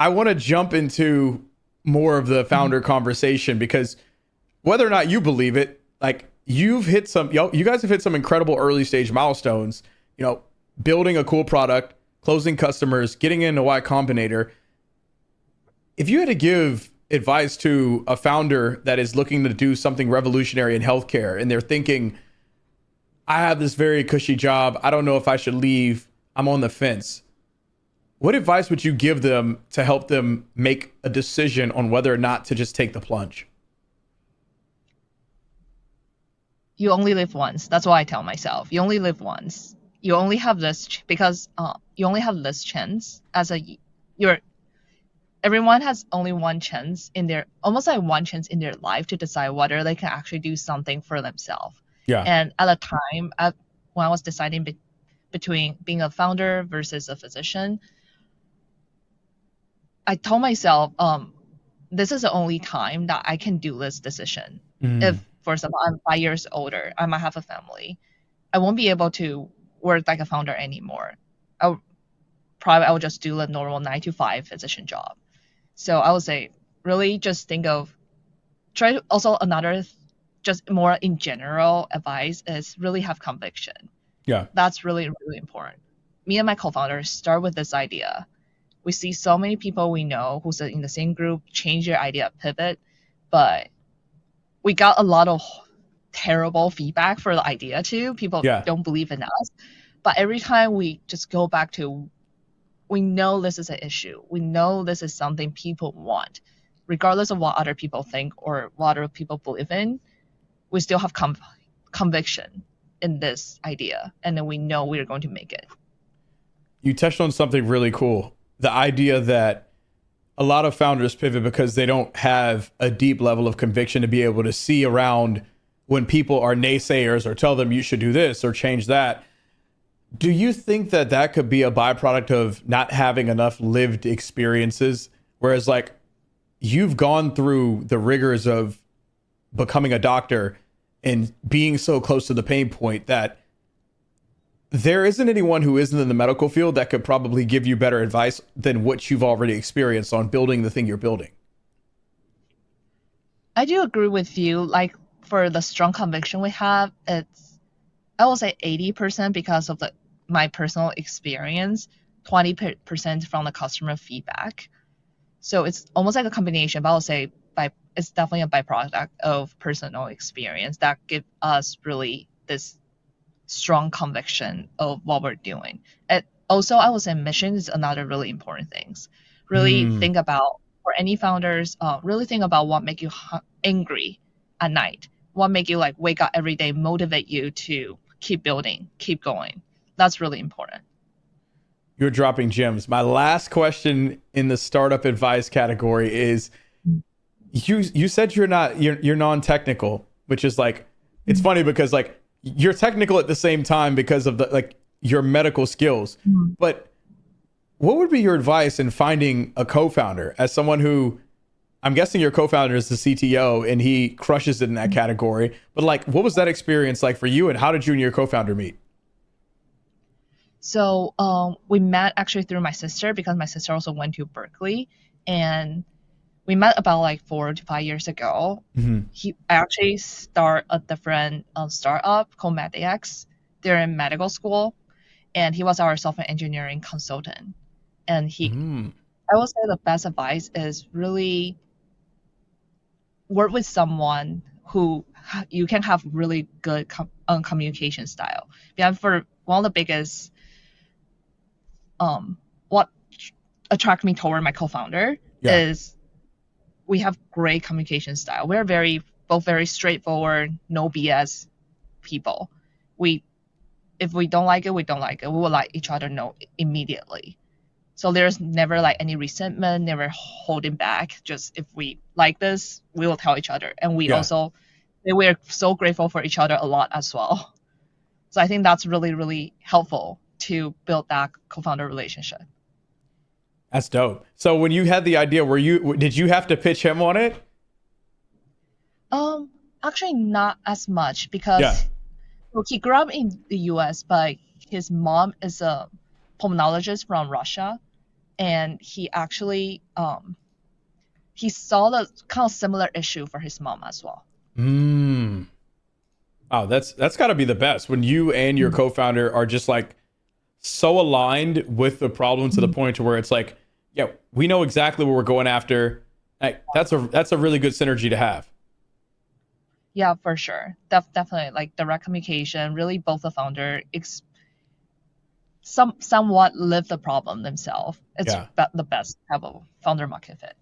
I want to jump into more of the founder conversation because whether or not you believe it, like you guys have hit some incredible early stage milestones, building a cool product, closing customers, getting into Y Combinator. If you had to give advice to a founder that is looking to do something revolutionary in healthcare and they're thinking, I have this very cushy job, I don't know if I should leave, I'm on the fence. What advice would you give them to help them make a decision on whether or not to just take the plunge? You only live once. That's what I tell myself. You only live once. You only have this because you only have this chance everyone has only one chance in their life to decide whether they can actually do something for themselves. Yeah. And at the time, when I was deciding between being a founder versus a physician, I told myself, this is the only time that I can do this decision. If, for example, I'm 5 years older, I might have a family, I won't be able to work like a founder anymore. I will just do a normal 9 to 5 physician job. So I would say, really just just more in general advice is really have conviction. Yeah. That's really, really important. Me and my co-founders start with this idea. We see so many people we know who's in the same group change their idea, pivot, but we got a lot of terrible feedback for the idea too. People don't believe in us. But every time we just go back to, we know this is an issue. We know this is something people want. Regardless of what other people think or what other people believe in, we still have conviction in this idea. And then we know we're going to make it. You touched on something really cool. The idea that a lot of founders pivot because they don't have a deep level of conviction to be able to see around when people are naysayers or tell them you should do this or change that. Do you think that that could be a byproduct of not having enough lived experiences? Whereas like you've gone through the rigors of becoming a doctor and being so close to the pain point that there isn't anyone who isn't in the medical field that could probably give you better advice than what you've already experienced on building the thing you're building. I do agree with you. Like for the strong conviction we have, I will say 80% because of my personal experience, 20% from the customer feedback. So it's almost like a combination, but I will say it's definitely a byproduct of personal experience that give us really this strong conviction of what we're doing. And also, I would say mission is another really important thing. Really think about, for any founders, really think about what make you angry at night, what make you like wake up every day, motivate you to keep building, keep going. That's really important. You're dropping gems. My last question in the startup advice category is, you said you're non-technical, which is like, it's funny because like you're technical at the same time because of your medical skills. But what would be your advice in finding a co-founder, as someone who, I'm guessing your co-founder is the CTO and he crushes it in that category, but like, what was that experience like for you and how did you and your co-founder meet? So we met actually through my sister because my sister also went to Berkeley, and we met about like 4 to 5 years ago. I actually start a different startup called MedX. They're in medical school, and he was our software engineering consultant. And I would say the best advice is really work with someone who you can have really good communication style. Yeah, for one of the biggest, what attracted me toward my co-founder is we have great communication style. We're both very straightforward, no BS people. If we don't like it, we don't like it. We will let each other know immediately. So there's never like any resentment, never holding back. Just if we like this, we will tell each other. And we're so grateful for each other a lot as well. So I think that's really, really helpful to build that co-founder relationship. That's dope. So when you had the idea, did you have to pitch him on it? Actually not as much because he grew up in the US, but his mom is a pulmonologist from Russia, and he actually he saw the kind of similar issue for his mom as well. Oh, that's got to be the best when you and your co-founder are just like so aligned with the problem to the point to where it's like, yeah, we know exactly what we're going after. Like, that's a really good synergy to have. Yeah, for sure. Definitely, like direct communication. Really, both the founder somewhat live the problem themselves. It's Yeah. the best type of founder market fit.